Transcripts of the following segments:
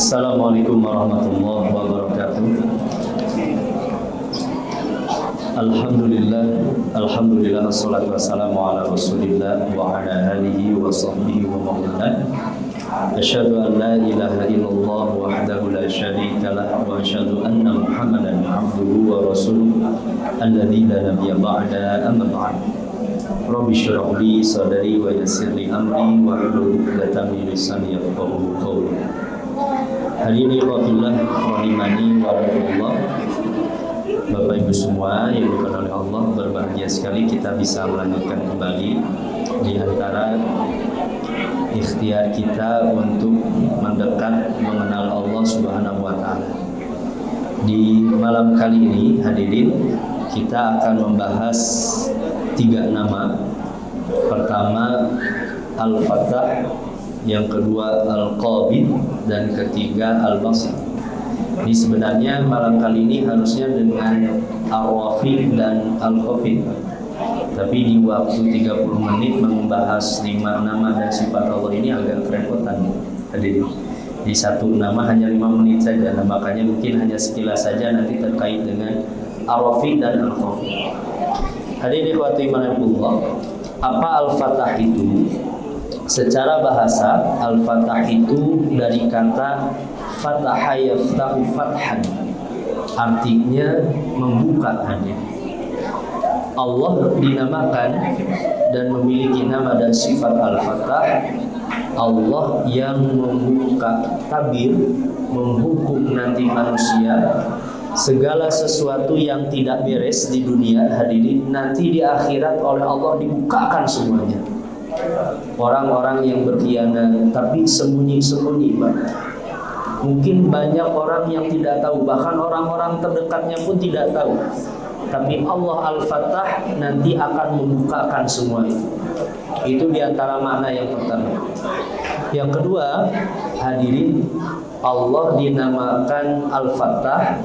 Assalamualaikum warahmatullahi wabarakatuh. Alhamdulillah wassalatu wassalamu ala Rasulillah wa ala alihi wa sahbihi wa maulana. Asyhadu an la ilaha illallah wahdahu la syarika lah wa asyhadu anna Muhammadan abduhu wa rasuluh alladzi la nabiyya ba'da, amma ba'd. Rabbi shrah li sadri wa yassir li amri wa hlul 'uqdatam min lisani yafqahu qawli. Hadirin ikhwatillah rahimani wa rahimakumullah. Bapak Ibu semua yang dimuliakan oleh Allah, berbahagia sekali kita bisa melanjutkan kembali di antara ikhtiar kita untuk mendekat mengenal Allah Subhanahu wa taala. Di malam kali ini hadirin, kita akan membahas 3 nama. Pertama Al-Fattah, yang kedua Al-Qabid, dan ketiga Al-Basir. Ini sebenarnya malam kali ini harusnya dengan Ar-Rafiq dan Al-Khafid, tapi di waktu 30 menit membahas 5 nama dan sifat Allah ini agak kerepotan. Jadi di satu nama hanya 5 menit saja, nah, makanya mungkin hanya sekilas saja nanti terkait dengan Ar-Rafiq dan Al-Khafid. Hadirin ikhwati manapun, apa Al-Fattah itu? Secara bahasa, Al-Fattah itu dari kata Fataha yaftahu fathan, artinya membuka. Allah dinamakan dan memiliki nama dan sifat Al-Fattah, Allah yang membuka tabir, menghukum nanti manusia. Segala sesuatu yang tidak beres di dunia, hadirin, nanti di akhirat oleh Allah dibukakan semuanya. Orang-orang yang berkhianat tapi sembunyi-sembunyi, mungkin banyak orang yang tidak tahu, bahkan orang-orang terdekatnya pun tidak tahu. Tapi Allah Al-Fattah nanti akan membukakan semua itu. Itu diantara makna yang pertama. Yang kedua, hadirin, Allah dinamakan Al-Fattah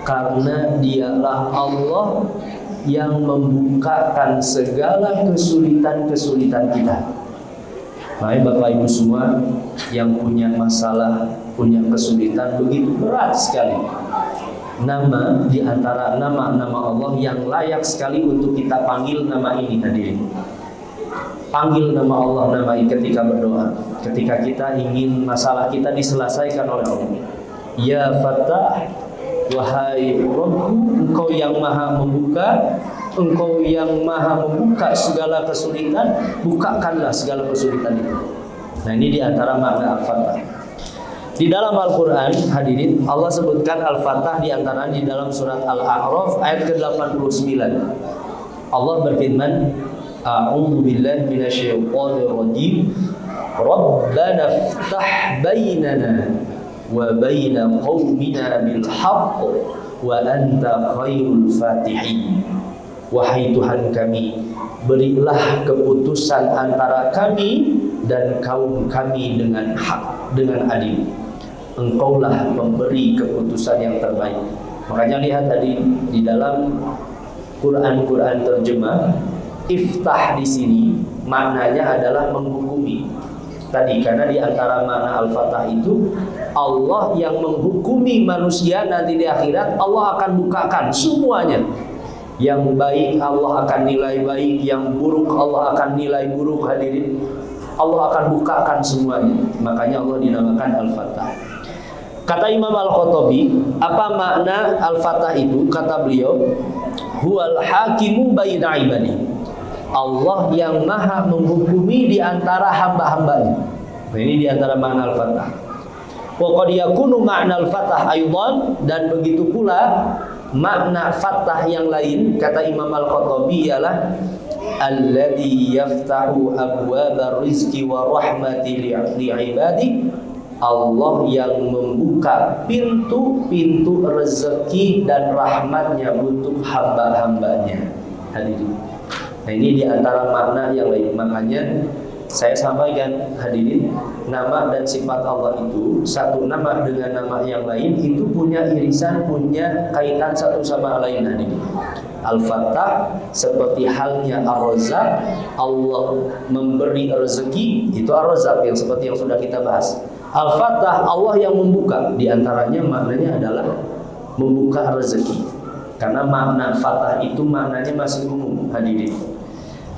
karena dialah Allah yang membukakan segala kesulitan-kesulitan kita. Baik Bapak Ibu semua yang punya masalah, punya kesulitan begitu berat sekali, nama di antara nama-nama Allah yang layak sekali untuk kita panggil nama ini, hadirin. Panggil nama Allah, nama ini ketika berdoa, ketika kita ingin masalah kita diselesaikan oleh Allah. Ya Fattah, wahai Rabbku, Engkau yang maha membuka, Engkau yang maha membuka segala kesulitan, bukakanlah segala kesulitan itu. Nah, ini diantara makna Al-Fattah. Di dalam Al-Quran, hadirin, Allah sebutkan Al-Fattah diantara di dalam surat Al-A'raf ayat ke-89. Allah berfirman, A'udzu billahi minasyaitonir rajim. Rabbana iftah bainana wa baina qaumina bil haqq wa anta khairul fatihin. Wahai Tuhan kami, berilah keputusan antara kami dan kaum kami dengan hak, dengan adil. Engkaulah memberi keputusan yang terbaik. Makanya lihat tadi di dalam Quran terjemah, iftah di sini maknanya adalah menghukumi. Tadi karena di antara makna Al-Fattah itu Allah yang menghukumi manusia nanti di akhirat, Allah akan bukakan semuanya. Yang baik Allah akan nilai baik, yang buruk Allah akan nilai buruk, hadirin. Allah akan bukakan semuanya. Makanya Allah dinamakan Al-Fattah. Kata Imam Al-Khattabi, apa makna Al-Fattah itu? Kata beliau, huwal hakimu baina ibadi. Allah yang maha menghukumi di antara hamba-hambanya. Nah, ini di antara makna Al-Fattah. Wa qad yakunu makna Al-Fattah aidan, dan begitu pula makna Fattah yang lain, kata Imam Al-Khattabi, ialah alladzi yaftahu abwabar rizqi wa rahmati li'ibadi. Allah yang membuka pintu-pintu rezeki dan rahmatnya untuk hamba-hambanya, hadirin. Nah, ini diantara makna yang lain. Makanya saya sampaikan, hadirin, nama dan sifat Allah itu, satu nama dengan nama yang lain itu punya irisan, punya kaitan satu sama lain, hadirin. Al-Fattah seperti halnya Ar-Razzaq, Allah memberi rezeki, itu Ar-Razzaq yang seperti yang sudah kita bahas. Al-Fattah, Allah yang membuka. Di antaranya maknanya adalah membuka rezeki. Karena makna Fathah itu maknanya masih umum, hadirin.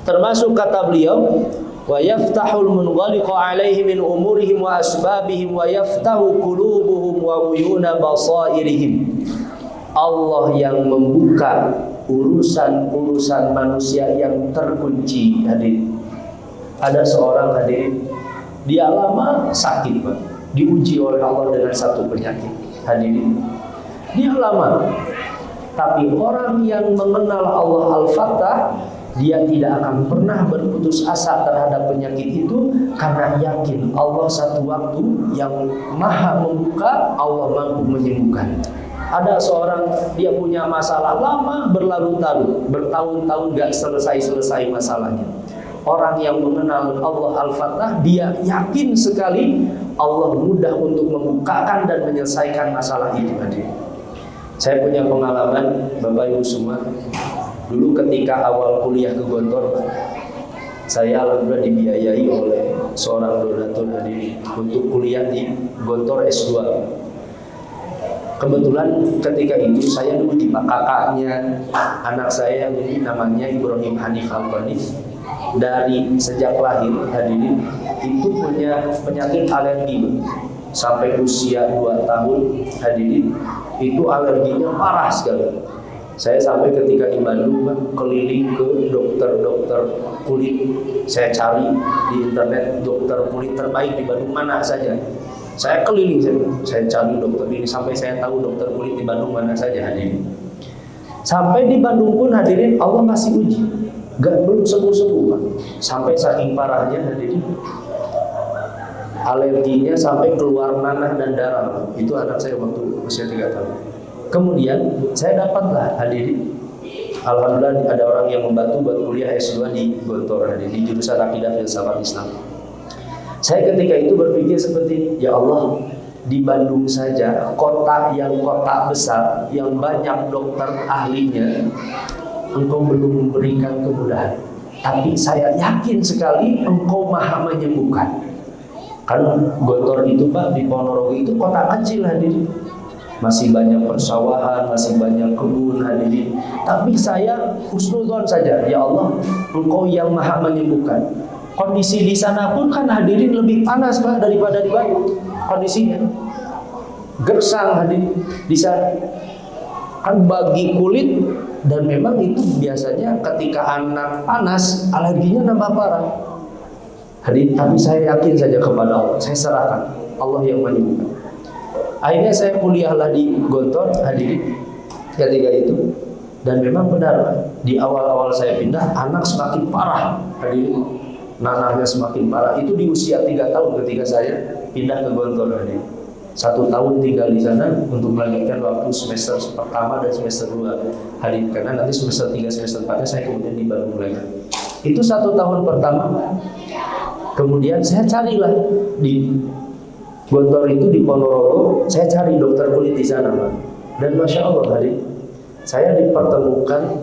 Termasuk kata beliau, wa yaftahul munghaliqa 'alaihi min umurihim wa asbabihim wa yaftahu qulubuhum wa uyuna basairihim. Allah yang membuka urusan-urusan manusia yang terkunci, hadirin. Ada seorang, hadirin, dia lama sakit, Pak. Diuji oleh Allah dengan satu penyakit, hadirin. Dia lama. Tapi orang yang mengenal Allah Al-Fattah, dia tidak akan pernah berputus asa terhadap penyakit itu, karena yakin Allah satu waktu yang maha membuka, Allah mampu menyembuhkan. Ada seorang, dia punya masalah lama berlarut-larut, bertahun-tahun gak selesai-selesai masalahnya. Orang yang mengenal Allah Al-Fattah, dia yakin sekali Allah mudah untuk membukakan dan menyelesaikan masalah itu. Saya punya pengalaman, Bapak Ibu semua. Dulu ketika awal kuliah ke Gontor, saya alhamdulillah dibiayai oleh seorang donatur untuk kuliah di Gontor S2. Kebetulan ketika itu saya dulu di kakaknya anak saya yang namanya Ibrahim Hanif Al-Qani. Dari sejak lahir, hadirin, itu punya penyakit alergi. Sampai usia 2 tahun, hadirin, itu alerginya parah sekali. Saya sampai ketika di Bandung, keliling ke dokter-dokter kulit. Saya cari di internet dokter kulit terbaik di Bandung mana saja. Saya keliling, saya cari dokter ini sampai saya tahu dokter kulit di Bandung mana saja, hadirin. Sampai di Bandung pun, hadirin, Allah masih uji. Belum sembuh-sembuh, Pak. Sampai saking parahnya, hadirin, alerginya sampai keluar nanah dan darah. Itu anak saya waktu usia 3 tahun. Kemudian saya dapatlah, hadirin, alhamdulillah ada orang yang membantu buat kuliah S2 di Gontor, hadirin, di jurusan Akidah Filsafat Islam. Saya ketika itu berpikir seperti, ya Allah, di Bandung saja, kota besar, yang banyak dokter ahlinya, Engkau belum memberikan kemudahan. Tapi saya yakin sekali Engkau maha menyembuhkan. Kan Gontor itu, Pak, di Ponorogo itu kota kecil, hadirin. Masih banyak persawahan, masih banyak kebun, hadirin. Tapi saya husnudzon saja, ya Allah, Engkau yang maha menyembuhkan. Kondisi di sana pun kan, hadirin, lebih panas, Pak, daripada di Bandung. Kondisinya gersang, hadirin, di sana. Kan bagi kulit, dan memang itu biasanya ketika anak panas, alerginya nambah parah. Hadirin, tapi saya yakin saja kepada Allah, saya serahkan, Allah yang menyembuhkan. Akhirnya saya kuliahlah di Gontor, hadirin, ketika itu. Dan memang benar, di awal-awal saya pindah, anak semakin parah, hadirin, nanahnya semakin parah. Itu di usia 3 tahun ketika saya pindah ke Gontor, hadirin. 1 tahun tinggal di sana untuk melanjutkan waktu semester pertama dan semester 2, hadirin. Karena nanti semester 3, semester 4 saya kemudian di Bandung lagi. Itu 1 tahun pertama. Kemudian saya carilah di Gontor itu, di Ponorogo, saya cari dokter kulit di sana, Pak. Dan Masya Allah, hadirin, saya dipertemukan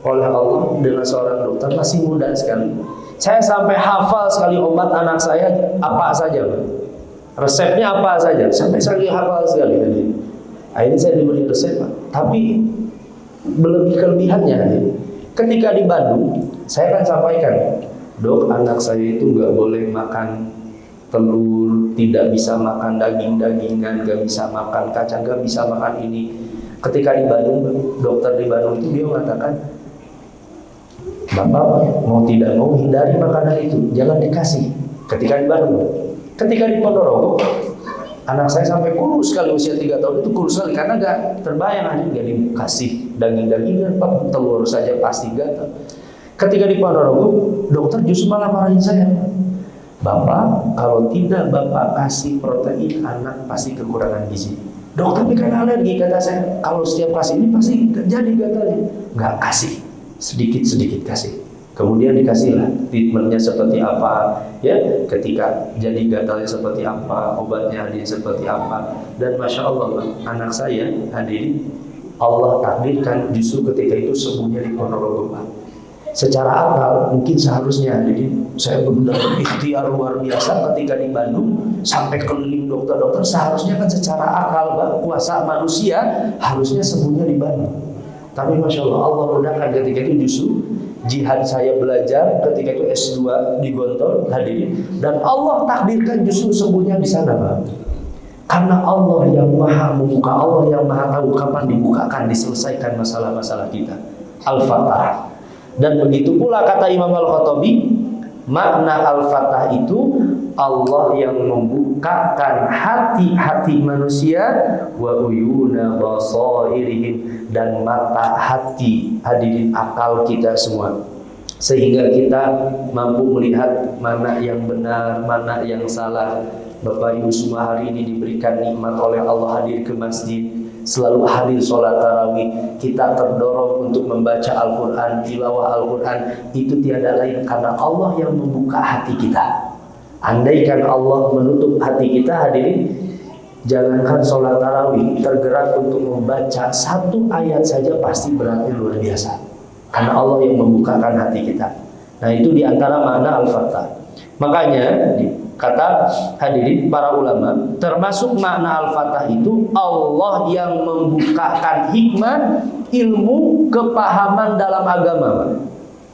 oleh Allah dengan seorang dokter masih muda sekali. Saya sampai hafal sekali obat anak saya apa saja, Pak. Resepnya apa saja, sampai saya hafal sekali, hadirin. Akhirnya saya diberi resep, Pak. Tapi kelebihannya, hadirin, ketika di Bandung, saya kan sampaikan, Dok, anak saya itu nggak boleh makan telur, tidak bisa makan daging-dagingan, gak bisa makan kacang, gak bisa makan ini. Ketika di Bandung, dokter di Bandung itu dia mengatakan, Bapak mau tidak mau hindari makanan itu, jangan dikasih. Ketika di Bandung. Ketika di Ponorogo, anak saya sampai kurus sekali, usia 3 tahun itu kurus sekali, karena gak terbayang aja gak dikasih daging-dagingan, Pak, telur saja pasti gatal. Ketika di Ponorogo, dokter justru malah marahin saya, Bapak, kalau tidak Bapak kasih protein, anak pasti kekurangan gizi. Dok, tapi kan alergi, kata saya. Kalau setiap kasih ini pasti jadi gatalnya. Nggak kasih, sedikit-sedikit kasih. Kemudian dikasihlah treatmentnya seperti apa, ya. Ketika jadi gatalnya seperti apa, obatnya hadirin seperti apa. Dan Masya Allah, anak saya hadirin, Allah takdirkan justru ketika itu sembuhnya di Ponorogo, Pak. Secara akal mungkin seharusnya, jadi saya benar-benar ikhtiar luar biasa ketika di Bandung sampai keliling dokter-dokter. Seharusnya kan secara akal kuasa manusia harusnya sembuhnya di Bandung. Tapi Masya Allah mudahkan ketika itu justru jihad saya belajar ketika itu S2 di Gontor hadirin, dan Allah takdirkan justru sembuhnya di sana Pak. Karena Allah yang maha membuka, Allah yang maha tahu kapan dibukakan, diselesaikan masalah-masalah kita. Al-Fatah. Dan begitu pula kata Imam Al-Khattabi, makna Al-Fatah itu Allah yang membukakan hati-hati manusia, wa uyuna basairihim, dan mata hati hadirin akal kita semua, sehingga kita mampu melihat mana yang benar, mana yang salah. Bapak Ibu semua hari ini diberikan nikmat oleh Allah hadir ke masjid, selalu hadir sholat tarawih. Kita terdorong untuk membaca Al-Quran, tilawah Al-Quran. Itu tiada lain karena Allah yang membuka hati kita. Andaikan Allah menutup hati kita hadirin, jangankan sholat tarawih, tergerak untuk membaca satu ayat saja pasti beratnya luar biasa. Karena Allah yang membukakan hati kita. Nah itu diantara makna Al-Fatah. Makanya kata hadirin para ulama, termasuk makna Al-Fatah itu Allah yang membukakan hikmah, ilmu, kepahaman dalam agama.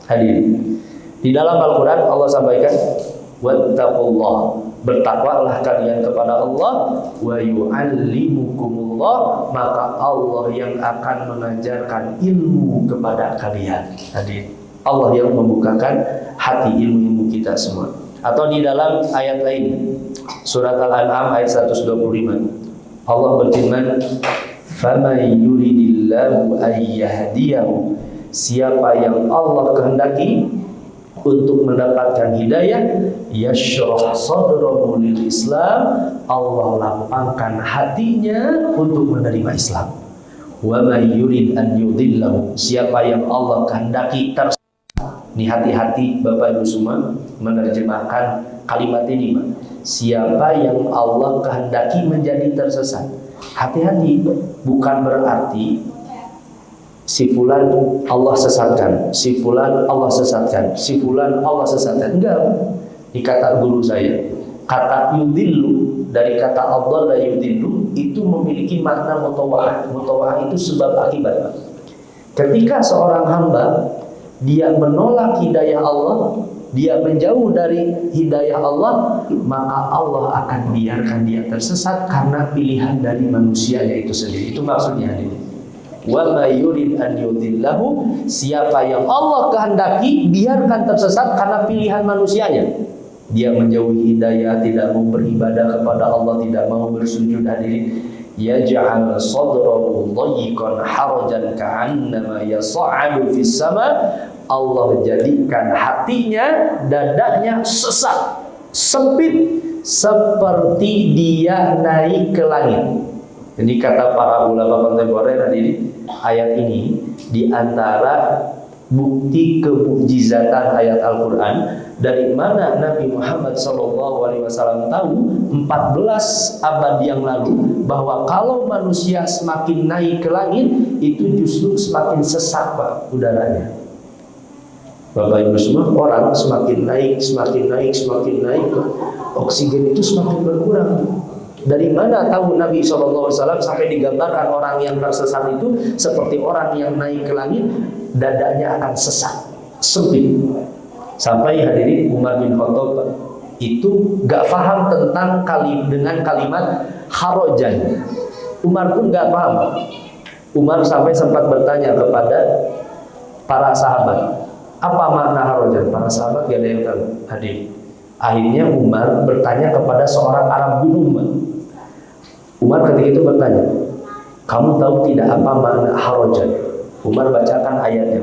Hadirin, di dalam Al-Quran Allah sampaikan, wattaqullah, bertakwalah kalian kepada Allah, wa yu'allimukumullah, maka Allah yang akan mengajarkan ilmu kepada kalian. Hadirin, Allah yang membukakan hati ilmu-ilmu kita semua. Atau di dalam ayat lain, surat Al-An'am ayat 125, Allah berfirman, "Faman yuridillahu ayyahdiyahu", siapa yang Allah kehendaki untuk mendapatkan hidayah, yashrah sadrahu lil Islam, Allah lapangkan hatinya untuk menerima Islam. Wa may yurid an yudillahu, siapa yang Allah kehendaki tersesat. Ini hati-hati Bapak Ibu semua menerjemahkan kalimat ini. Siapa yang Allah kehendaki menjadi tersesat, hati-hati. Bukan berarti si fulan Allah sesatkan, si fulan Allah sesatkan, si fulan Allah sesatkan. Enggak. Di kata guru saya, kata yudillu dari kata Allah la yudillu itu memiliki makna mutawa'ah. Mutawa'ah itu sebab akibat. Ketika seorang hamba dia menolak hidayah Allah, dia menjauh dari hidayah Allah, maka Allah akan biarkan dia tersesat karena pilihan dari manusianya itu sendiri. Itu maksudnya ini. Wa may yurid an yudillahu, siapa yang Allah kehendaki biarkan tersesat karena pilihan manusianya. Dia menjauhi hidayah, tidak mau beribadah kepada Allah, tidak mau bersujud hadirin. Yaj'al sadrahu dhayqan harajan ka'annama yas'adu fis sama. Allah jadikan hatinya, dadanya sesak, sempit, seperti dia naik ke langit. Jadi kata para ulama kontemporer ini, ayat ini diantara bukti kemukjizatan ayat Al-Quran. Dari mana Nabi Muhammad SAW tahu 14 abad yang lalu bahwa kalau manusia semakin naik ke langit itu justru semakin sesak Pak udaranya. Bapak Ibu semua, orang semakin naik, oksigen itu semakin berkurang. Dari mana tahu Nabi SAW sampai digambarkan orang yang tersesat itu seperti orang yang naik ke langit, dadanya akan sesak, sempit. Sampai hadirin Umar bin Khattab itu gak paham tentang dengan kalimat harajan. Umar pun gak paham. Umar sampai sempat bertanya kepada para sahabat, apa makna harajan? Para sahabat gak ada yang tahu. Hadirin, akhirnya Umar bertanya kepada seorang Arab gunung. Umar ketika itu bertanya, kamu tahu tidak apa makna harajan? Umar bacakan ayatnya.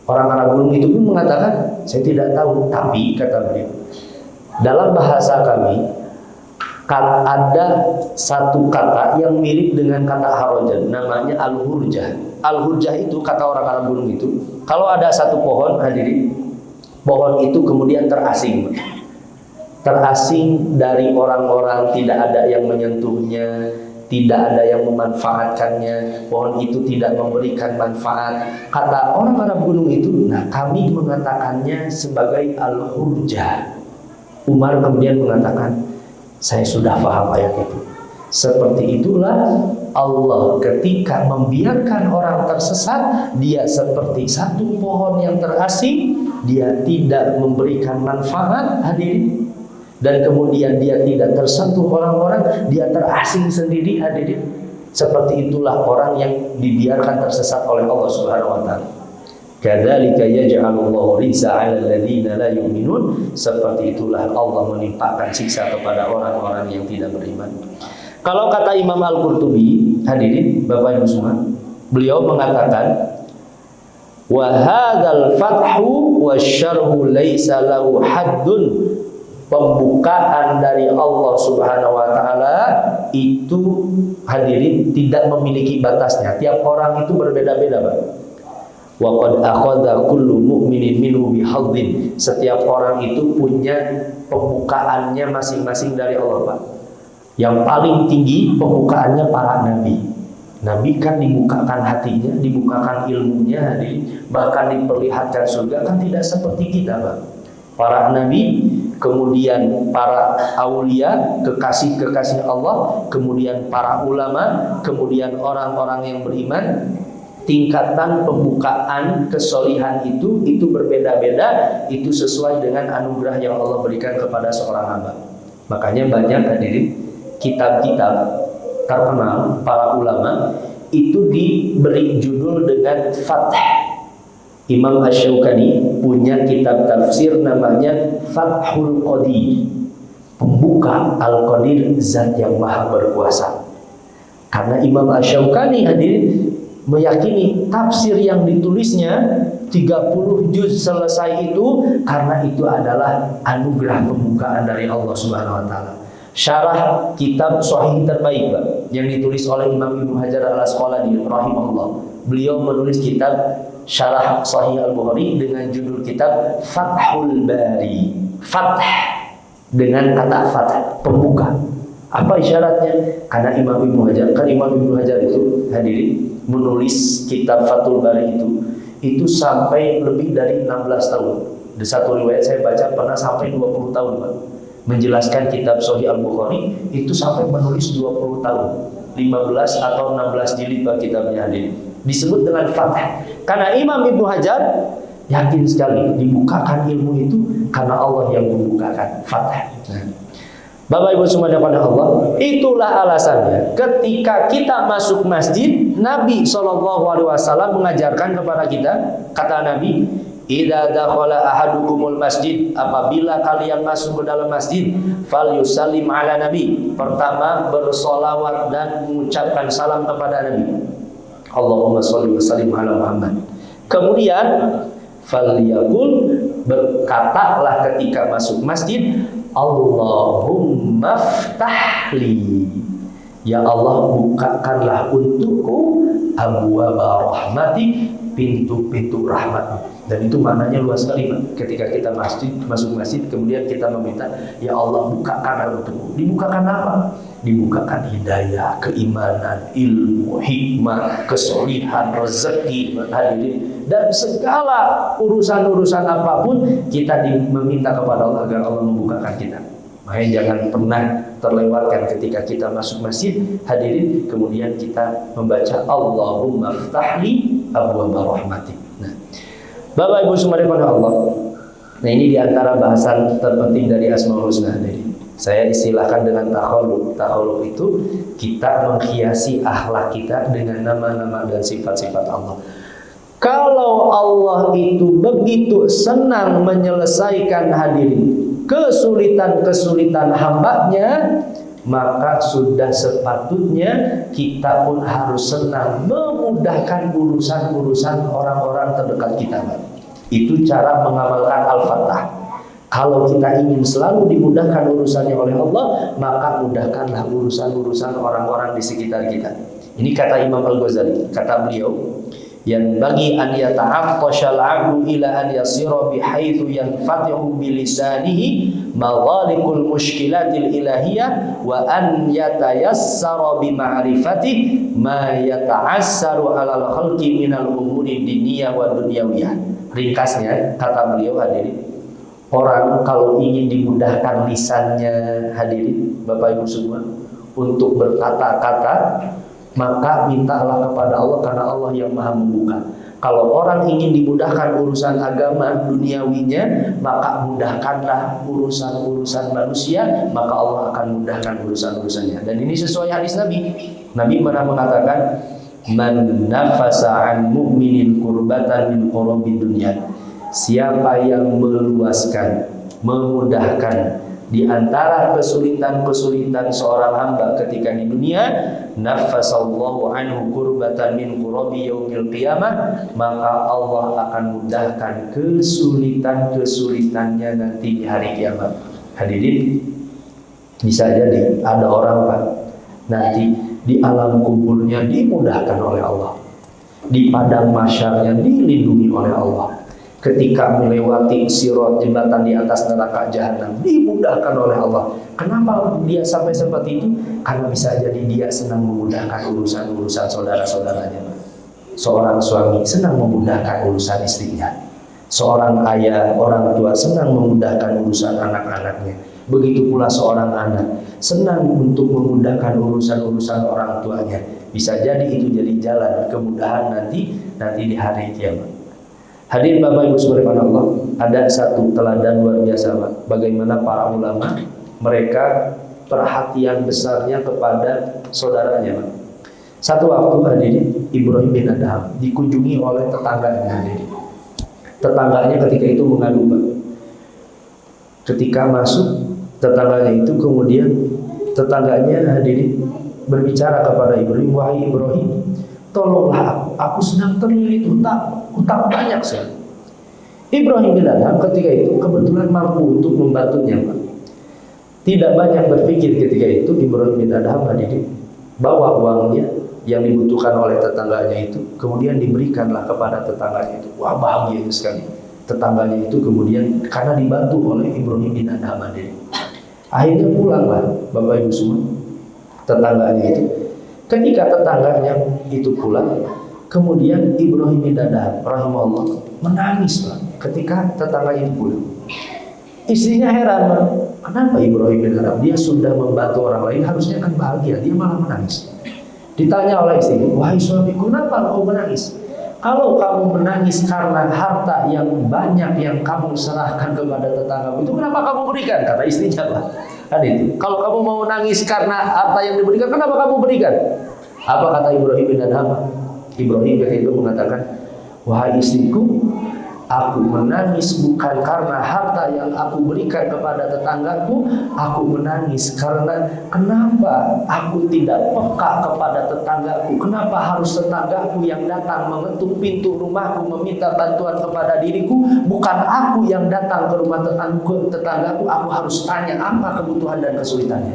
Orang Arab gunung itu pun mengatakan, saya tidak tahu. Tapi kata beliau, dalam bahasa kami ada satu kata yang mirip dengan kata harajan, namanya al-hurjah. Al-hurjah itu kata orang Arab gunung itu, kalau ada satu pohon hadirin, pohon itu kemudian terasing dari orang-orang, tidak ada yang menyentuhnya, tidak ada yang memanfaatkannya, pohon itu tidak memberikan manfaat. Kata orang Arab gunung itu, nah kami mengatakannya sebagai al-hurjah. Umar kemudian mengatakan, saya sudah paham ayat itu. Seperti itulah Allah ketika membiarkan orang tersesat, dia seperti satu pohon yang terasing, dia tidak memberikan manfaat, hadirin. Dan kemudian dia tidak tersentuh orang-orang, dia terasing sendiri, hadirin. Seperti itulah orang yang dibiarkan tersesat oleh Allah Subhanahu wa taala. Kadzalika yaj'alullahu rizqa 'alal ladzina la yu'minun. Seperti itulah Allah menimpakan siksa kepada orang-orang yang tidak beriman. Kalau kata Imam Al-Qurtubi, hadirin Bapak Ibu semua, beliau mengatakan, wa hadzal fathu wasyarhu laisa lahu haddun. Pembukaan dari Allah Subhanahu wa taala itu, hadirin, tidak memiliki batasnya. Tiap orang itu berbeda-beda, Pak. Wa qad akhadha kullu mu'minin minhu bihadzin. Setiap orang itu punya pembukaannya masing-masing dari Allah, Pak. Yang paling tinggi pembukaannya para nabi. Nabi kan dibukakan hatinya, dibukakan ilmunya, bahkan diperlihatkan surga. Kan tidak seperti kita, Pak. Para nabi, kemudian para aulia, kekasih-kekasih Allah, kemudian para ulama, kemudian orang-orang yang beriman. Tingkatan pembukaan kesolihan itu berbeda-beda, itu sesuai dengan anugerah yang Allah berikan kepada seorang hamba. Makanya banyak, hadirin, kitab-kitab terkenal para ulama itu diberi judul dengan Fath. Imam Asy-Syaukani punya kitab tafsir namanya Fathul Qadir, pembuka Al-Qadir, zat yang maha berkuasa. Karena Imam Asy-Syaukani, hadirin, meyakini tafsir yang ditulisnya 30 juz selesai itu karena itu adalah anugerah pembukaan dari Allah Subhanahu wa taala. Syarah kitab Sahih terbaik, Pak, yang ditulis oleh Imam Ibnu Hajar Al-Asqalani rahimahullah. Beliau menulis kitab Syarah Sahih Al-Bukhari dengan judul kitab Fathul Bari. Fath dengan kata fath, pembuka. Apa isyaratnya? Karena Imam Ibnu Hajar, kan Imam Ibnu Hajar itu, hadirin, menulis kitab Fathul Bari itu sampai lebih dari 16 tahun. Di satu riwayat saya baca pernah sampai 20 tahun, Pak. Menjelaskan kitab Sahih Al-Bukhari itu sampai menulis 20 tahun. 15 atau 16 jilid, Pak, kitabnya, hadirin. Disebut dengan Fath. Karena Imam Ibnu Hajar yakin sekali dibukakan ilmu itu karena Allah yang membukakan. Fath. Bapak Ibu semua kepada Allah, itulah alasannya ketika kita masuk masjid, Nabi SAW mengajarkan kepada kita, kata Nabi, idza dakhala ahadukumul masjid, apabila kalian masuk ke dalam masjid, falyusallim ala nabi. Pertama, bersolawat dan mengucapkan salam kepada Nabi. Allahumma sholli wa sallim ala Muhammad. Kemudian falyaqul, berkatalah ketika masuk masjid, Allahumma ftahli, ya Allah, bukakanlah untukku abwaaba rahmati, pintu-pintu rahmat. Dan itu maknanya luas sekali, Pak. Ketika kita masuk masjid, kemudian kita meminta, ya Allah, bukakanlah untukku. Dibukakan apa? Dibukakan hidayah, keimanan, ilmu, hikmah, kesolihan, rezeki, hadirin, dan segala urusan-urusan apapun kita meminta kepada Allah agar Allah membukakan kita. Makanya jangan pernah terlewatkan ketika kita masuk masjid, hadirin, kemudian kita membaca Allahumma ftahli abwaaba rahmatik. Nah, Bapak Ibu semua kepada Allah. Nah, ini diantara bahasan terpenting dari Asmaul Husna, hadirin. Saya istilahkan dengan takhalluq. Takhalluq itu kita menghiasi akhlak kita dengan nama-nama dan sifat-sifat Allah. Kalau Allah itu begitu senang menyelesaikan, hadirin, kesulitan-kesulitan hambanya, maka sudah sepatutnya kita pun harus senang memudahkan urusan-urusan orang-orang terdekat kita. Itu cara mengamalkan Al-Fatah. Kalau kita ingin selalu dimudahkan urusannya oleh Allah, maka mudahkanlah urusan-urusan orang-orang di sekitar kita. Ini kata Imam Al-Ghazali, kata beliau, Yang bagi an yata'aqqashal 'abdu ila an yasira bihaitsu yanfatihu bilisanihi maghalikul mushkilatil ilahiyah wa an yatayassara bima'rifati ma yata'assaru 'alal khalqi minal umuri diniyah wa dunyawiyah. Ringkasnya kata beliau, hadirin, orang kalau ingin dimudahkan lisannya, hadirin Bapak Ibu semua, untuk berkata-kata, maka mintalah kepada Allah, karena Allah yang maha membuka. Kalau orang ingin dimudahkan urusan agama duniawinya, maka mudahkanlah urusan-urusan manusia, maka Allah akan mudahkan urusan-urusannya. Dan ini sesuai hadis Nabi. Nabi pernah mengatakan, man nafasa an mu'minin kurbatan min qurabi dunya. Siapa yang meluaskan, memudahkan di antara kesulitan-kesulitan seorang hamba ketika di dunia, nafasallahu anhu kurbatan min qurabi yaumil qiyamah, maka Allah akan mudahkan kesulitan-kesulitannya nanti di hari kiamat. Hadirin, bisa jadi ada orang, Pak, nanti di alam kuburnya dimudahkan oleh Allah, di padang mahsyarnya dilindungi oleh Allah, ketika melewati sirat, jembatan di atas neraka jahanam, dimudahkan oleh Allah. Kenapa dia sampai seperti itu? Karena bisa jadi dia senang memudahkan urusan-urusan saudara-saudaranya. Seorang suami senang memudahkan urusan istrinya. Seorang ayah, orang tua senang memudahkan urusan anak-anaknya. Begitu pula seorang anak senang untuk memudahkan urusan-urusan orang tuanya. Bisa jadi itu jadi jalan kemudahan nanti di hari kiamat. Hadirin Bapak Ibu subhanahu, ada satu teladan luar biasa, Pak. Bagaimana para ulama, mereka perhatian besarnya kepada saudaranya, Pak. Satu waktu, hadirin, Ibrahim bin Adham dikunjungi oleh tetangganya, hadirin. Tetangganya ketika itu mengadu, Pak. Ketika masuk, tetangganya itu kemudian tetangganya, hadirin, berbicara kepada Ibrahim, wahai Ibrahim, tolonglah aku sedang terlilit utang banyak sekali. Ibrahim bin Adham ketika itu kebetulan mampu untuk membantunya, Pak. Tidak banyak berpikir ketika itu Ibrahim bin Adham, hadirin, bawa uangnya yang dibutuhkan oleh tetangganya itu, kemudian diberikanlah kepada tetangganya itu. Wah, bahagia sekali. Tetangganya itu kemudian karena dibantu oleh Ibrahim bin Adham, hadirin. Akhirnya pulanglah Bapak Ibu semua tetangganya itu. Ketika tetangganya itu pulang, kemudian Ibrahim bin Adham rahimahullah menangis, Pak, ketika tetangganya itu pulang. Istrinya heran, Pak, kenapa Ibrahim bin Adham, dia sudah membantu orang lain, harusnya kan bahagia, dia malah menangis. Ditanya oleh istri, wahai suamiku, kenapa kau menangis? Kalau kamu menangis karena harta yang banyak yang kamu serahkan kepada tetanggamu itu, kenapa kamu berikan? Kata istrinya, Pak. Kan itu. Kalau kamu mau nangis karena harta yang diberikan, kenapa kamu berikan? Apa kata Ibrahim bin Adham? Ibrahim ketika itu mengatakan, wahai istriku, aku menangis bukan karena harta yang aku berikan kepada tetanggaku. Aku menangis karena kenapa aku tidak peka kepada tetanggaku. Kenapa harus tetanggaku yang datang mengetuk pintu rumahku meminta bantuan kepada diriku, bukan aku yang datang ke rumah tetanggaku. Aku harus tanya apa kebutuhan dan kesulitannya.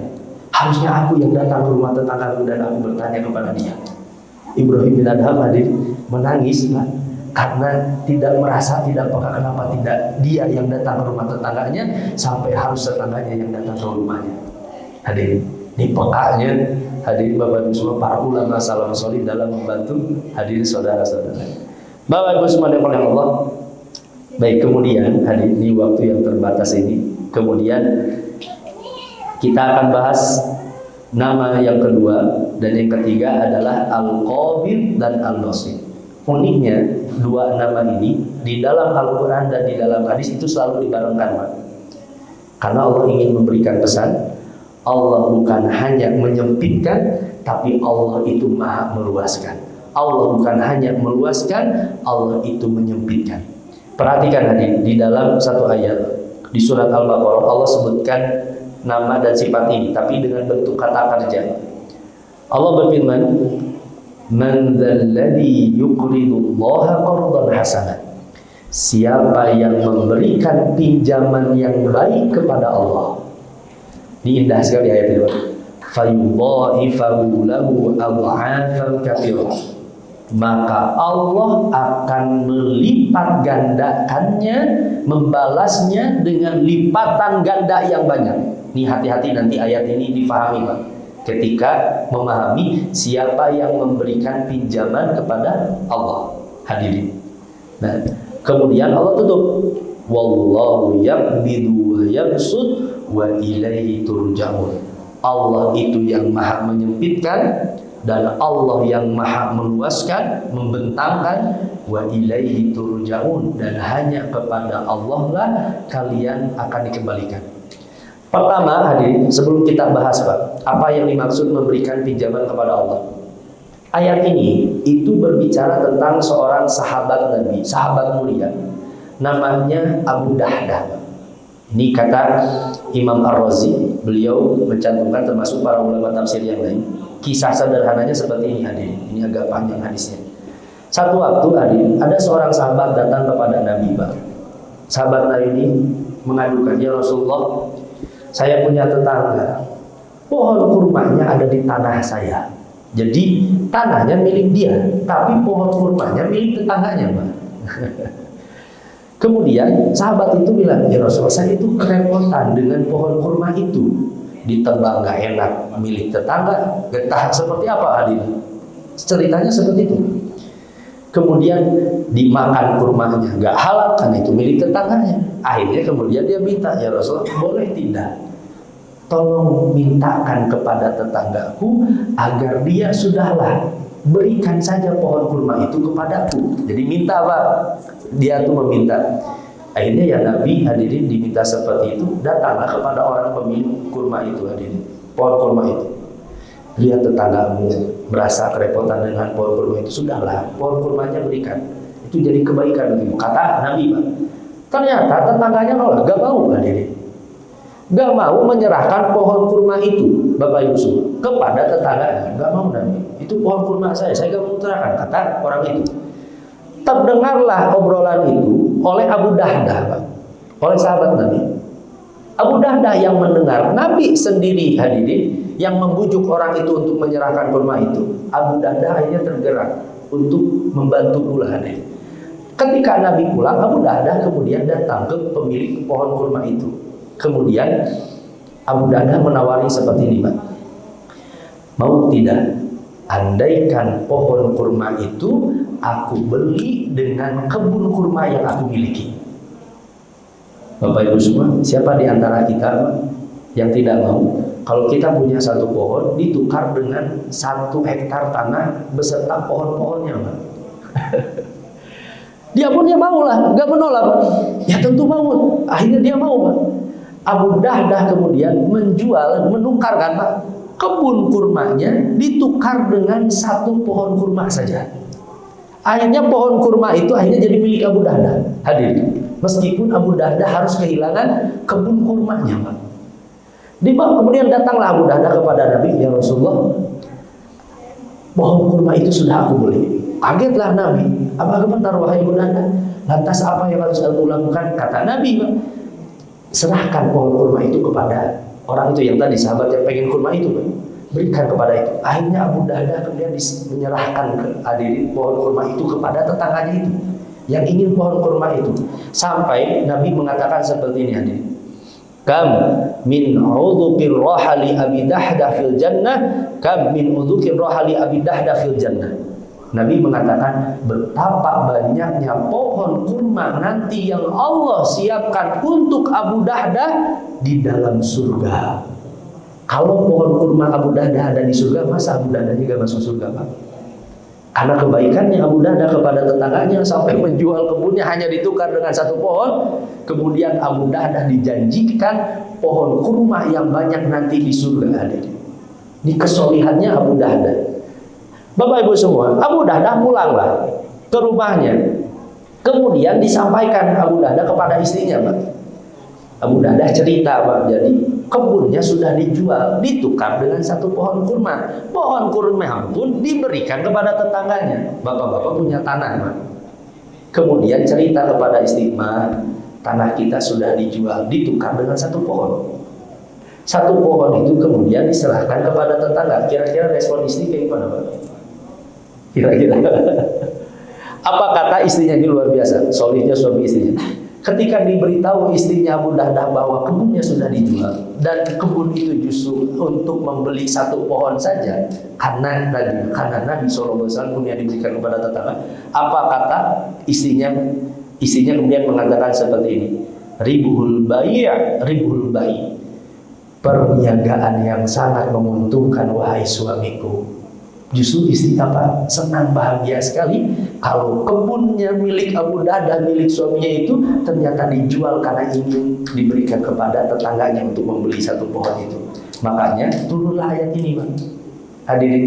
Harusnya aku yang datang ke rumah tetanggaku dan aku bertanya kepada dia. Ibrahim bin Adham, hadir, menangis, Pak, karena tidak merasa tidak peka kenapa tidak dia yang datang ke rumah tetangganya sampai harus tetangganya yang datang ke rumahnya. Hadirin, ini pekanya, hadirin Bapak Ibu semua, para ulama salafus salih dalam membantu hadirin saudara-saudara. Bapak Ibu semua yang oleh Allah. Baik, kemudian hadirin, di waktu yang terbatas ini, kemudian kita akan bahas nama yang kedua dan yang ketiga adalah Al-Qabid dan Al-Nasir. Uniknya dua nama ini di dalam Al-Quran dan di dalam hadis itu selalu dibarengkan, Pak. Karena Allah ingin memberikan pesan, Allah bukan hanya menyempitkan, tapi Allah itu maha meluaskan. Allah bukan hanya meluaskan, Allah itu menyempitkan. Perhatikan hadirin, di dalam satu ayat di surat Al-Baqarah Allah sebutkan nama dan sifat ini, tapi dengan bentuk kata kerja. Allah berfirman, man dzalladzi yuqridullaha qardan hasanan. Siapa yang memberikan pinjaman yang baik kepada Allah. Ini indah sekali ayat ini. Fayudha'ifahu lahu adha'afan katsirah. maka Allah akan melipat gandakannya, membalasnya dengan lipatan ganda yang banyak. Ini hati-hati nanti ayat ini difahami Pak, ketika memahami siapa yang memberikan pinjaman kepada Allah. Hadirin. Nah, kemudian Allah tutup, wallahu yaqbidu wa yabsut wa ilaihi turja'un. Allah itu yang maha menyempitkan dan Allah yang maha meluaskan, membentangkan, wa ilaihi turja'un, dan hanya kepada Allah lah kalian akan dikembalikan. Pertama, hadirin, sebelum kita bahas Pak, apa yang dimaksud memberikan pinjaman kepada Allah? Ayat ini itu berbicara tentang seorang sahabat Nabi, sahabat mulia, namanya Abu Dahdah. Ini kata Imam Ar-Razi, beliau mencantumkan termasuk para ulama tafsir yang lain. Kisah sederhananya seperti ini hadirin. Ini agak panjang hadisnya. Satu waktu hadirin, ada seorang sahabat datang kepada Nabi Pak. Sahabat Nabi ini mengadukan, ya Rasulullah, saya punya tetangga, pohon kurmanya ada di tanah saya. Jadi tanahnya milik dia, tapi pohon kurmanya milik tetangganya Pak. Kemudian sahabat itu bilang, ya Rasulullah, saya itu kerepotan dengan pohon kurma itu. Ditebang gak enak, milik tetangga, getah seperti apa Adil? Ceritanya seperti itu. Kemudian dimakan kurmanya, gak halal karena itu milik tetangganya. Akhirnya kemudian dia minta, ya Rasulullah, boleh tidak? Tolong mintakan kepada tetanggaku agar dia sudahlah berikan saja pohon kurma itu kepadaku. Jadi minta Pak, dia tuh meminta. Akhirnya ya Nabi hadirin diminta seperti itu, datanglah kepada orang pemilik kurma itu hadirin, pohon kurma itu. Lihat tetanggamu merasa kerepotan dengan pohon kurma itu, sudahlah pohon kurmanya berikan. Itu jadi kebaikan bagimu, kata Nabi Pak. Ternyata tetangganya nolak, gak mau hadirin. Gak mau menyerahkan pohon kurma itu, Bapak Ibu semua, kepada tetangganya. Gak mau Nabi, itu pohon kurma saya gak mau serahkan, kata orang itu. Terdengarlah obrolan itu oleh Abu Dahdah Pak, oleh sahabat Nabi. Abu Dahdah yang mendengar, Nabi sendiri hadirin yang membujuk orang itu untuk menyerahkan kurma itu. Abu Dahdah akhirnya tergerak untuk membantu pula hadirin. Ketika Nabi pulang, Abu Dahdah kemudian datang ke pemilik pohon kurma itu. Kemudian Abu Dahdah menawari seperti ini Pak, mau tidak, andaikan pohon kurma itu aku beli dengan kebun kurma yang aku miliki. Bapak Ibu semua, siapa di antara kita Pak, yang tidak mau kalau kita punya satu pohon ditukar dengan 1 hektar tanah beserta pohon-pohonnya Pak? Dia pun ya mau lah, gak menolak Pak. Ya tentu mau, akhirnya dia mau Pak. Abu Dahdah kemudian menjual, menukarkan Pak, kebun kurmanya ditukar dengan 1 pohon kurma saja. Akhirnya pohon kurma itu akhirnya jadi milik Abu Dahdah. Hadir. Meskipun Abu Dahdah harus kehilangan kebun kurmanya Pak. Kemudian datanglah Abu Dahdah kepada Nabi, ya Rasulullah, pohon kurma itu sudah aku beli. Kagetlah Nabi, apa benar wahai Abu Dahdah? Lantas apa yang harus aku lakukan? Kata Nabi, Pak, serahkan pohon kurma itu kepada orang itu yang tadi sahabat yang pengen kurma itu Pak. Berikan kepada itu. Akhirnya Abu Dahdah kemudian menyerahkan ke hadirin pohon kurma itu kepada tetangganya itu yang ingin pohon kurma itu. Sampai Nabi mengatakan seperti ini hadirin, kam min udhuqir rahali Abi Dahdah fil jannah, kam min udhuqir rahali Abi Dahdah fil jannah. Nabi mengatakan betapa banyaknya pohon kurma nanti yang Allah siapkan untuk Abu Dahdah di dalam surga. Kalau pohon kurma Abu Dahdah ada di surga, masa Abu Dahdah juga masuk surga Pak? Karena kebaikannya Abu Dahdah kepada tetangganya sampai menjual kebunnya hanya ditukar dengan 1 pohon. Kemudian Abu Dahdah dijanjikan pohon kurma yang banyak nanti di surga ada. Ini kesolihannya Abu Dahdah. Bapak Ibu semua, Abu Dahdah pulanglah ke rumahnya. Kemudian disampaikan Abu Dahdah kepada istrinya Pak. Abu Dahdah cerita Pak, jadi kebunnya sudah dijual, ditukar dengan 1 pohon kurma. Pohon kurma pun diberikan kepada tetangganya. Bapak-bapak punya tanah Pak. Kemudian cerita kepada istri, Ma, tanah kita sudah dijual, ditukar dengan 1 pohon. 1 pohon itu kemudian diserahkan kepada tetangga. Kira-kira respon istri kayak gimana Pak? Kira-kira. Apa kata istrinya? Ini luar biasa, solihnya suami istrinya. Ketika diberitahu istrinya Abu Dahdah bahwa kebunnya sudah dijual dan kebun itu justru untuk membeli satu pohon saja, karena Nabi SAW punya diberikan kepada tetangga. Apa kata istrinya? Istrinya kemudian mengatakan seperti ini, ribhul bai', ribhul bai'. Perniagaan yang sangat menguntungkan wahai suamiku. Justru istri apa? Senang, bahagia sekali kalau kebunnya milik Abu Dahdah, milik suaminya itu ternyata dijual karena ingin diberikan kepada tetangganya untuk membeli satu pohon itu. Makanya turunlah ayat ini, Bang. Hadirin,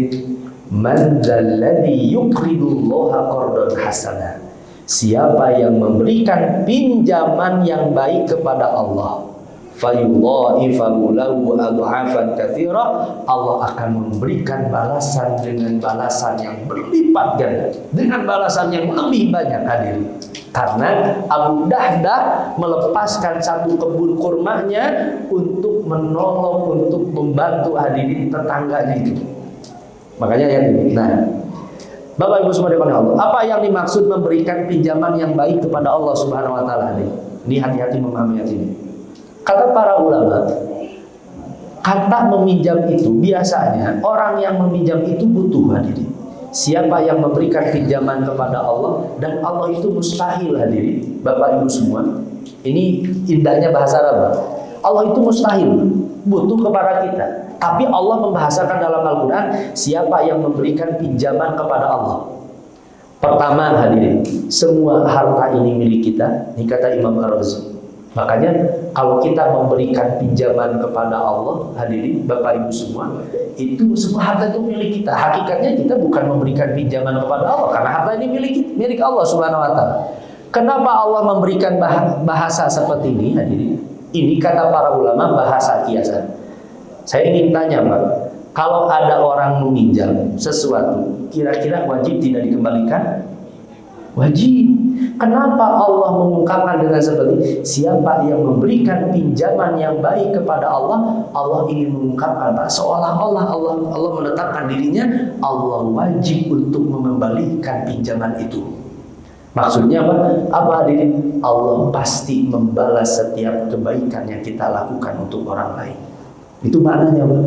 man dzalladzi yuqridullaha qardan hasana. Siapa yang memberikan pinjaman yang baik kepada Allah, fayudha'ifahu lahu adhafan katsira, Allah akan memberikan balasan dengan balasan yang berlipat ganda, dengan balasan yang lebih banyak. Hadirin, karena Abu Dahdah melepaskan satu kebun kurmanya untuk menolong, untuk membantu hadirin tetangganya itu. Makanya ya, nah, Bapak Ibu semua dimuliakan Allah, apa yang dimaksud memberikan pinjaman yang baik kepada Allah Subhanahu wa taala ini? Hati-hati memahami ayat ini. Kata para ulama, kata meminjam itu biasanya orang yang meminjam itu butuh, hadirin. Siapa yang memberikan pinjaman kepada Allah dan Allah itu mustahil, hadirin. Bapak Ibu semua, ini indahnya bahasa Arab. Allah itu mustahil butuh kepada kita. Tapi Allah membahasakan dalam Al-Quran, siapa yang memberikan pinjaman kepada Allah. Pertama, hadirin, semua harta ini milik kita. Ini kata Imam Ar-Razi. Makanya kalau kita memberikan pinjaman kepada Allah, hadirin, Bapak Ibu semua, itu semua harta itu milik kita. Hakikatnya kita bukan memberikan pinjaman kepada Allah, karena harta ini milik Allah Subhanahu wa taala. Kenapa Allah memberikan bahasa seperti ini, hadirin? Ini kata para ulama bahasa kiasan. Saya ingin tanya, Pak, kalau ada orang meminjam sesuatu, kira-kira wajib tidak dikembalikan? Wajib. Kenapa Allah mengungkapkan dengan seperti siapa yang memberikan pinjaman yang baik kepada Allah? Allah ingin mengungkapkan, Pak, seolah-olah Allah menetapkan dirinya, Allah wajib untuk mengembalikan pinjaman itu. Maksudnya apa hadirin? Allah pasti membalas setiap kebaikan yang kita lakukan untuk orang lain. Itu maknanya, Pak.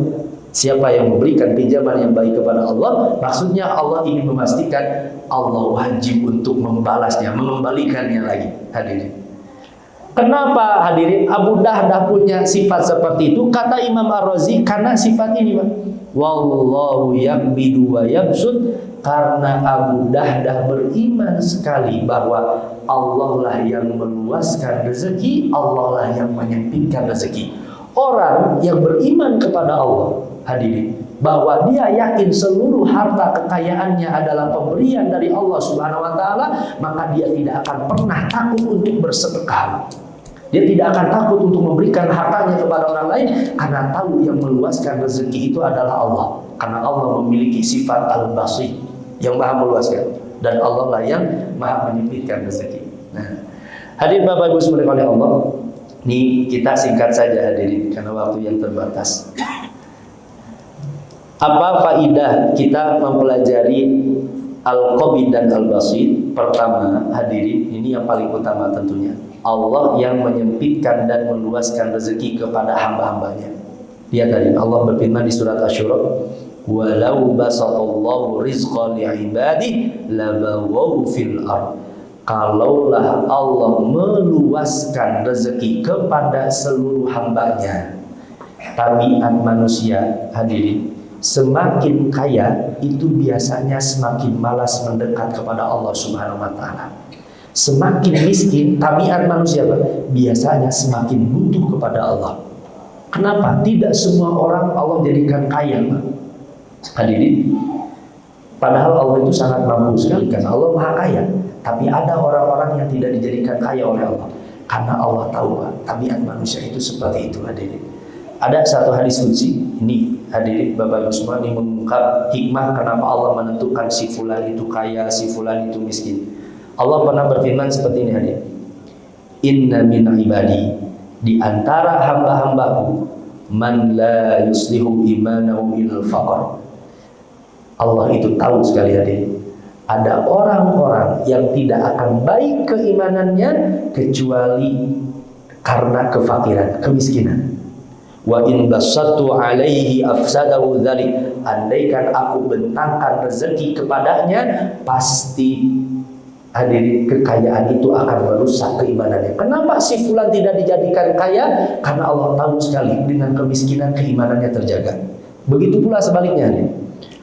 Siapa yang memberikan pinjaman yang baik kepada Allah, maksudnya Allah ingin memastikan Allah wajib untuk membalasnya, mengembalikannya lagi, hadirin. Kenapa, hadirin, Abu Dahdah punya sifat seperti itu? Kata Imam Ar-Razi, karena sifat ini, Pak. Wallahu yaqbidu wa yabsut, karena Abu Dahdah beriman sekali bahwa Allah lah yang meluaskan rezeki, Allah lah yang menyempitkan rezeki. Orang yang beriman kepada Allah, hadirin, bahwa dia yakin seluruh harta kekayaannya adalah pemberian dari Allah Subhanahu wa taala, maka dia tidak akan pernah takut untuk bersedekah. Dia tidak akan takut untuk memberikan hartanya kepada orang lain, karena tahu yang meluaskan rezeki itu adalah Allah. Karena Allah memiliki sifat Al-Basir, yang maha meluaskan, dan Allah lah yang maha menyempitkan rezeki. Nah, hadirin Bapak Ibu semua oleh Allah, ini kita singkat saja hadirin karena waktu yang terbatas. Apa faidah kita mempelajari Al-Qabid dan Al-Basit? Pertama, hadirin, ini yang paling utama tentunya, Allah yang menyempitkan dan meluaskan rezeki kepada hamba-hambanya. Lihat tadi Allah berfirman di surat Asy-Syura, walau basatallahu rizqa li'ibadihi labaghaw fil ardh. Kalaulah Allah meluaskan rezeki kepada seluruh hambanya, tabiat manusia, hadirin, semakin kaya itu biasanya semakin malas mendekat kepada Allah Subhanahu wa taala. Semakin miskin, tabiat manusia biasanya semakin butuh kepada Allah. Kenapa? Tidak semua orang Allah jadikan kaya, Pak. Hadirin, padahal Allah itu sangat mampu sekali, karena Allah maha kaya. Tapi ada orang-orang yang tidak dijadikan kaya oleh Allah, karena Allah tahu, Pak, tabiat manusia itu seperti itu, hadirin. Ada satu hadis qudsi, ini hadirin Bapak Ibu semua, ini mengungkap hikmah kenapa Allah menentukan si fulan itu kaya, si fulan itu miskin. Allah pernah berfirman seperti ini, hadirin. Inna min ibadi, di antara hamba-hambaku, man la yuslihu imanahu ilal faqr. Allah itu tahu sekali, hadirin, ada orang-orang yang tidak akan baik keimanannya kecuali karena kefakiran, kemiskinan. Wa in basattu alaihi afsadahu dzalik, andaikan aku bentangkan rezeki kepadanya, pasti hadirin kekayaan itu akan merusak keimanannya. Kenapa si fulan tidak dijadikan kaya? Karena Allah tahu sekali dengan kemiskinan keimanannya terjaga. Begitu pula sebaliknya, hadirin.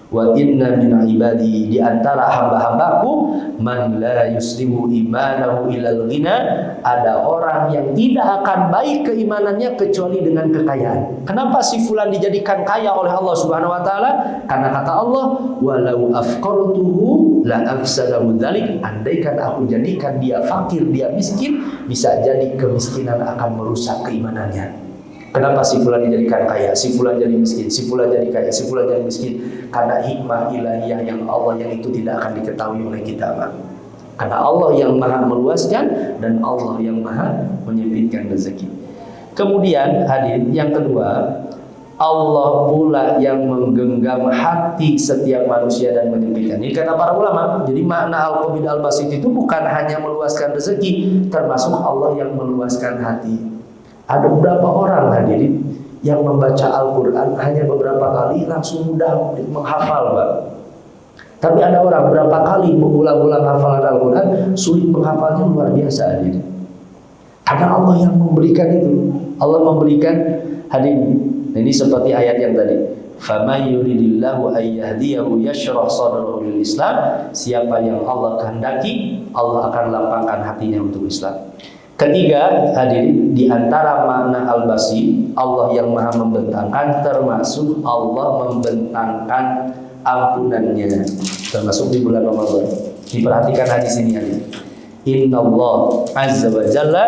Wa inna min ibadi, di antara hamba-hambaku, man la yuslimu imanahu ilal ghina, ada orang yang tidak akan baik keimanannya kecuali dengan kekayaan. Kenapa si fulan dijadikan kaya oleh Allah Subhanahu wa taala? Karena kata Allah, walau afqartuhu la afsadahu dzalik, andaikan aku jadikan dia fakir, dia miskin, bisa jadi kemiskinan akan merusak keimanannya. Kenapa si fulan dijadikan kaya, si fulan jadi miskin, si fulan jadi kaya, si fulan jadi miskin? Karena hikmah ilahiyah yang Allah yang itu tidak akan diketahui oleh kita, Pak. Karena Allah yang maha meluaskan dan Allah yang maha menyempitkan rezeki. Kemudian hadir yang kedua, Allah pula yang menggenggam hati setiap manusia dan menyempitkan. Ini kata para ulama. Jadi makna Al-Qabid Al-Basit itu bukan hanya meluaskan rezeki, termasuk Allah yang meluaskan hati. Ada beberapa orang hadirin yang membaca Al-Quran hanya beberapa kali langsung mudah menghafal, Pak. Tapi ada orang berapa kali mengulang-ulang hafalan Al-Quran sulit menghafalnya, luar biasa hadirin. Karena Allah yang memberikan itu. Allah memberikan hadirin. Ini seperti ayat yang tadi. Faman yuridillahu ayyahdiyahu yashrah sadrahu lil Islam. Siapa yang Allah kehendaki, Allah akan lapangkan hatinya untuk Islam. Ketiga, hadirin, di antara makna al-basi, Allah yang maha membentangkan, termasuk Allah membentangkan ampunannya, termasuk di bulan Ramadan. Diperhatikan hadis ini, hadirin. Inna Allah azza wa jalla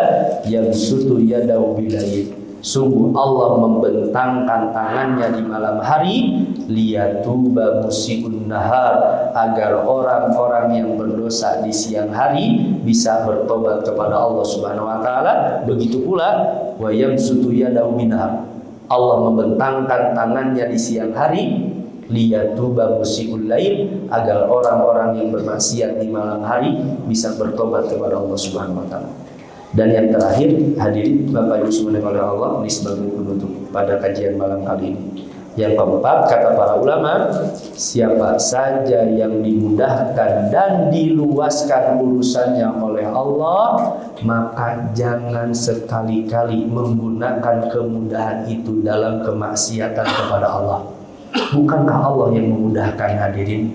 yabsutu yadahu bilayl. Sungguh Allah membentangkan tangannya di malam hari, liyatuba musiun nahar, agar orang-orang yang berdosa di siang hari bisa bertobat kepada Allah Subhanahu wa taala. Begitu pula wa yabsutu yadahu binahar, Allah membentangkan tangannya di siang hari, liyatuba musiul lail, agar orang-orang yang bermaksiat di malam hari bisa bertobat kepada Allah Subhanahu wa taala. Dan yang terakhir, hadirin Bapak Ibu semuanya oleh Allah, ini sebagai penutup pada kajian malam kali ini. Yang keempat, kata para ulama, siapa saja yang dimudahkan dan diluaskan urusannya oleh Allah, maka jangan sekali-kali menggunakan kemudahan itu dalam kemaksiatan kepada Allah. Bukankah Allah yang memudahkan, hadirin?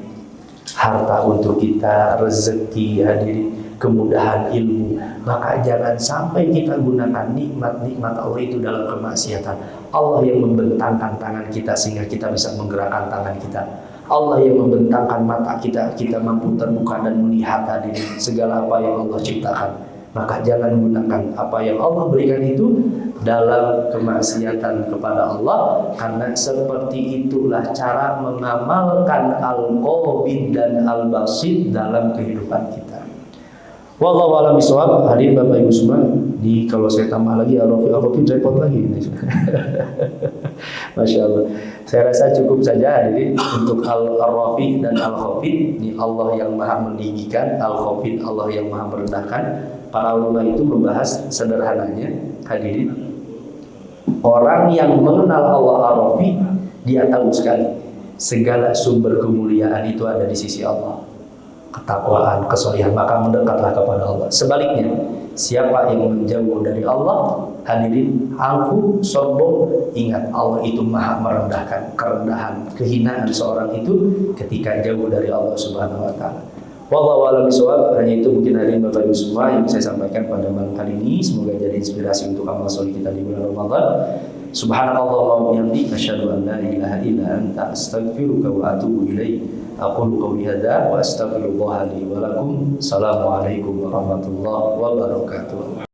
Harta untuk kita, rezeki, hadirin, kemudahan ilmu. Maka jangan sampai kita gunakan nikmat-nikmat Allah itu dalam kemaksiatan. Allah yang membentangkan tangan kita sehingga kita bisa menggerakkan tangan kita. Allah yang membentangkan mata kita, kita mampu terbuka dan melihat hadirin segala apa yang Allah ciptakan. Maka jangan gunakan apa yang Allah berikan itu dalam kemaksiatan kepada Allah, karena seperti itulah cara mengamalkan Al-Qabid dan Al-Basit dalam kehidupan kita. Wallahu a'lam bishawab. Hadirin Bapak Ibu semua, kalau saya tambah lagi Al-Qabid repot lagi ini. Masya Allah. Saya rasa cukup saja hadirin untuk Al-Rafi dan Al-Khafid. Ini Allah yang maha meninggikan, Al-Khafid Allah yang maha merendahkan. Para ulama itu membahas sederhananya, hadirin, orang yang mengenal Allah Ar-Rafi, dia tahu sekali segala sumber kemuliaan itu ada di sisi Allah. Ketakwaan, kesolehan, maka mendekatlah kepada Allah. Sebaliknya, siapa yang menjauh dari Allah, hadirin, angkuh, sombong, ingat Allah itu maha merendahkan. Kerendahan, kehinaan seorang itu ketika jauh dari Allah Subhanahu wa taala. Wallahu a'lam bishawab. Hanya itu mungkin hadirin Bapak Ibu semua yang saya sampaikan pada malam kali ini. Semoga jadi inspirasi untuk amal soleh kita di bulan Ramadan. Subhanallah wa bihamdihi, asyhadu an la ilaha illa anta, astaghfiruka wa atubu ilaik. Aqulu qawli hadza wa astaghfirullah li wa lakum. Assalamualaikum warahmatullahi wabarakatuh.